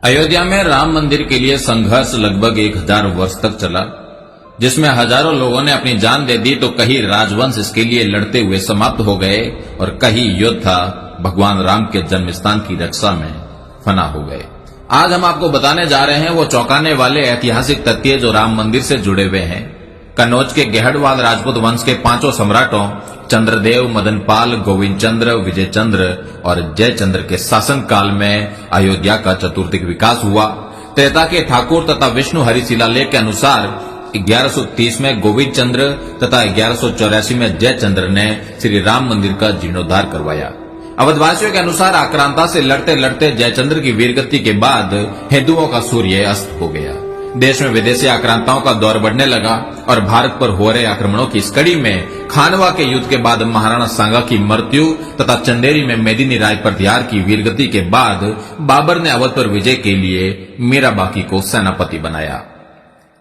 अयोध्या में राम मंदिर के लिए संघर्ष लगभग 1000 वर्ष तक चला, जिसमें हजारों लोगों ने अपनी जान दे दी तो कई राजवंश इसके लिए लड़ते हुए समाप्त हो गए और कई योद्धा भगवान राम के जन्म स्थान की रक्षा में फना हो गए। आज हम आपको बताने जा रहे हैं वो चौंकाने वाले ऐतिहासिक तथ्य जो राम मंदिर से जुड़े हुए हैं। कन्नौज के गहड़वाल राजपूत वंश के 5 सम्राटों चंद्रदेव, मदनपाल, गोविंद चंद्र, विजय चंद्र और जयचंद्र के शासन काल में अयोध्या का चतुर्दिक विकास हुआ। त्रेता के ठाकुर तथा विष्णु हरि शिलालेख के अनुसार 1130 में गोविंद चंद्र तथा 1184 में जयचंद्र ने श्री राम मंदिर का जीर्णोद्धार करवाया। अवधवासियों के अनुसार आक्रांता से लड़ते लड़ते जयचंद्र की वीरगति के बाद हिंदुओं का सूर्य अस्त हो गया। देश में विदेशी आक्रांताओं का दौर बढ़ने लगा और भारत पर हो रहे आक्रमणों की इस कड़ी में खानवा के युद्ध के बाद महाराणा सांगा की मृत्यु तथा चंदेरी में मेदिनी राय प्रत्याहार की वीरगति के बाद बाबर ने अवध पर विजय के लिए मीरा बाकी को सेनापति बनाया।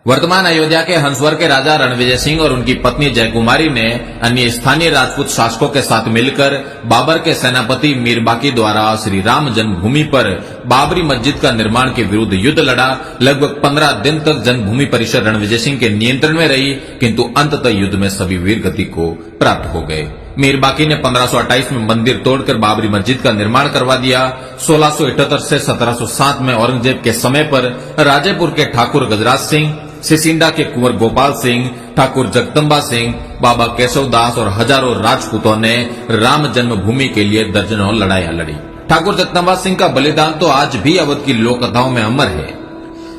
वर्तमान अयोध्या के हंसवर के राजा रणविजय सिंह और उनकी पत्नी जयकुमारी ने अन्य स्थानीय राजपूत शासकों के साथ मिलकर बाबर के सेनापति मीरबाकी द्वारा श्री राम जन्मभूमि पर बाबरी मस्जिद का निर्माण के विरुद्ध युद्ध लड़ा। लगभग 15 दिन तक जन्मभूमि परिसर रणविजय सिंह के नियंत्रण में रही, किंतु अंततः युद्ध में सभी वीरगति को प्राप्त हो गए। मीरबाकी ने 1528 में मंदिर तोड़कर बाबरी मस्जिद का निर्माण करवा दिया। 1678 से 1707 में औरंगजेब के समय पर राजेपुर के ठाकुर गजराज सिंह, सिसिंडा के कुंवर गोपाल सिंह, ठाकुर जगदम्बा सिंह, बाबा केशवदास और हजारों राजपूतों ने राम जन्मभूमि के लिए दर्जनों लड़ाइयां लड़ी। ठाकुर जगदम्बा सिंह का बलिदान तो आज भी अवध की लोक कथाओं में अमर है।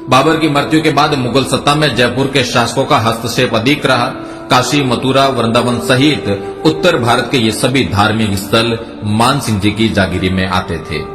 बाबर की मृत्यु के बाद मुगल सत्ता में जयपुर के शासकों का हस्तक्षेप अधिक रहा। काशी, मथुरा, वृंदावन सहित उत्तर भारत के ये सभी धार्मिक स्थल मान सिंह जी की जागीरी में आते थे।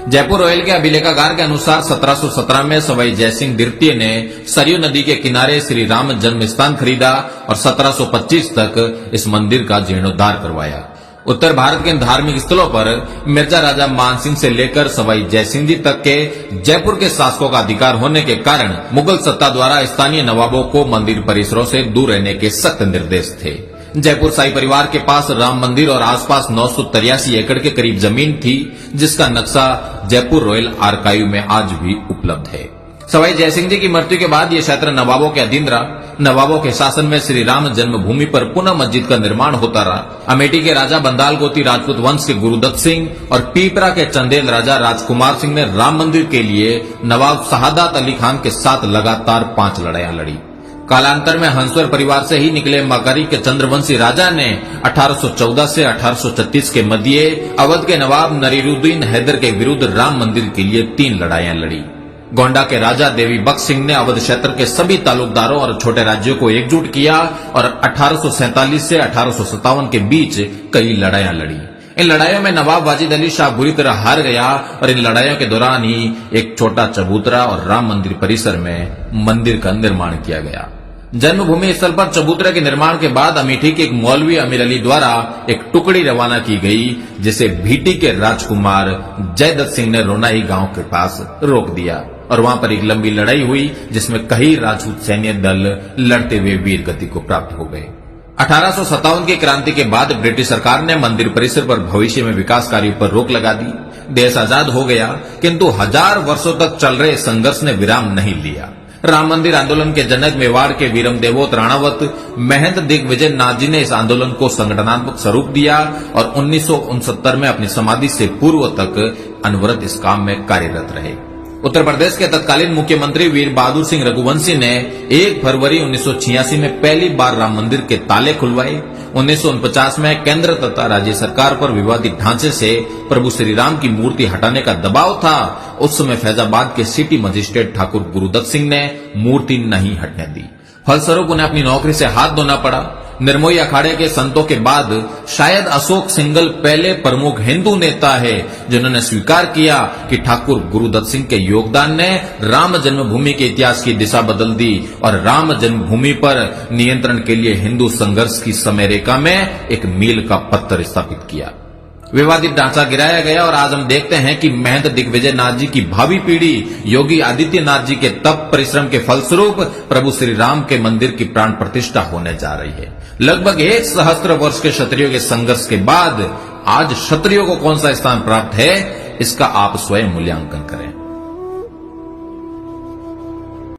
जयपुर रोयल के अभिलेखागार के अनुसार 1717 में सवाई जयसिंह द्वितीय ने सरयू नदी के किनारे श्री राम जन्म स्थान खरीदा और 1725 तक इस मंदिर का जीर्णोद्धार करवाया। उत्तर भारत के धार्मिक स्थलों पर मिर्जा राजा मानसिंह से लेकर सवाई जयसिंह जी तक के जयपुर के शासकों का अधिकार होने के कारण मुगल सत्ता द्वारा स्थानीय नवाबों को मंदिर परिसरों से दूर रहने के सख्त निर्देश थे। जयपुर शाही परिवार के पास राम मंदिर और आसपास 983 एकड़ के करीब जमीन थी, जिसका नक्शा जयपुर रॉयल आर्काइव में आज भी उपलब्ध है। सवाई जयसिंह जी की मृत्यु के बाद यह क्षेत्र नवाबों के अधीन रहा। नवाबों के शासन में श्री राम जन्मभूमि पर पुनः मस्जिद का निर्माण होता रहा। अमेठी के राजा बंदाल गोती राजपूत वंश के गुरुदत्त सिंह और पीपरा के चंदेल राजा राजकुमार सिंह ने राम मंदिर के लिए नवाब शहादत अली खान के साथ लगातार 5 लड़ाइयां लड़ी। कालांतर में हंसवर परिवार से ही निकले मकारी के चंद्रवंशी राजा ने 1814 से 1836 के मध्य अवध के नवाब नरीरुद्दीन हैदर के विरुद्ध राम मंदिर के लिए 3 लड़ाइयां लड़ी। गोंडा के राजा देवी बख्श सिंह ने अवध क्षेत्र के सभी तालुकदारों और छोटे राज्यों को एकजुट किया और 1847 से 1857 के बीच कई लड़ाइयां लड़ी। इन लड़ाइयों में नवाब वाजिद अली शाह बुरी तरह हार गया और इन लड़ाइयों के दौरान ही एक छोटा चबूतरा और राम मंदिर परिसर में मंदिर का निर्माण किया गया। जन्मभूमि स्थल पर चबूतरे के निर्माण के बाद अमेठी के एक मौलवी अमीर अली द्वारा एक टुकड़ी रवाना की गई, जिसे भीटी के राजकुमार जयदत्त सिंह ने रोनाई गांव के पास रोक दिया और वहां पर एक लंबी लड़ाई हुई, जिसमें कई राजपूत सैन्य दल लड़ते हुए वीर गति को प्राप्त हो गए। 1857 की क्रांति के बाद ब्रिटिश सरकार ने मंदिर परिसर पर भविष्य में विकास कार्यों पर रोक लगा दी। देश आजाद हो गया, किंतु 1000 वर्षों तक चल रहे संघर्ष ने विराम नहीं लिया। राम मंदिर आंदोलन के जनक मेवाड़ के वीरम देवोत राणावत महंत दिग्विजय नाथ जी ने इस आंदोलन को संगठनात्मक स्वरूप दिया और 1969 में अपनी समाधि से पूर्व तक अनवरत इस काम में कार्यरत रहे। उत्तर प्रदेश के तत्कालीन मुख्यमंत्री वीर बहादुर सिंह रघुवंशी ने 1 फरवरी 1986 में पहली बार राम मंदिर के ताले खुलवाए। 1949 में केंद्र तथा राज्य सरकार पर विवादित ढांचे से प्रभु श्री राम की मूर्ति हटाने का दबाव था। उस समय फैजाबाद के सिटी मजिस्ट्रेट ठाकुर गुरुदत्त सिंह ने मूर्ति नहीं हटने दी। फलस्वरूप उन्हें अपनी नौकरी से हाथ धोना पड़ा। निर्मोही अखाड़े के संतों के बाद शायद अशोक सिंघल पहले प्रमुख हिंदू नेता है जिन्होंने स्वीकार किया कि ठाकुर गुरुदत्त सिंह के योगदान ने राम जन्मभूमि के इतिहास की दिशा बदल दी और राम जन्मभूमि पर नियंत्रण के लिए हिंदू संघर्ष की समय रेखा में एक मील का पत्थर स्थापित किया। विवादित ढांचा गिराया गया और आज हम देखते हैं कि महंत दिग्विजय नाथ जी की भावी पीढ़ी योगी आदित्यनाथ जी के तप परिश्रम के फलस्वरूप प्रभु श्री राम के मंदिर की प्राण प्रतिष्ठा होने जा रही है। लगभग 1 सहस्त्र वर्ष के क्षत्रियों के संघर्ष के बाद आज क्षत्रियों को कौन सा स्थान प्राप्त है, इसका आप स्वयं मूल्यांकन करें।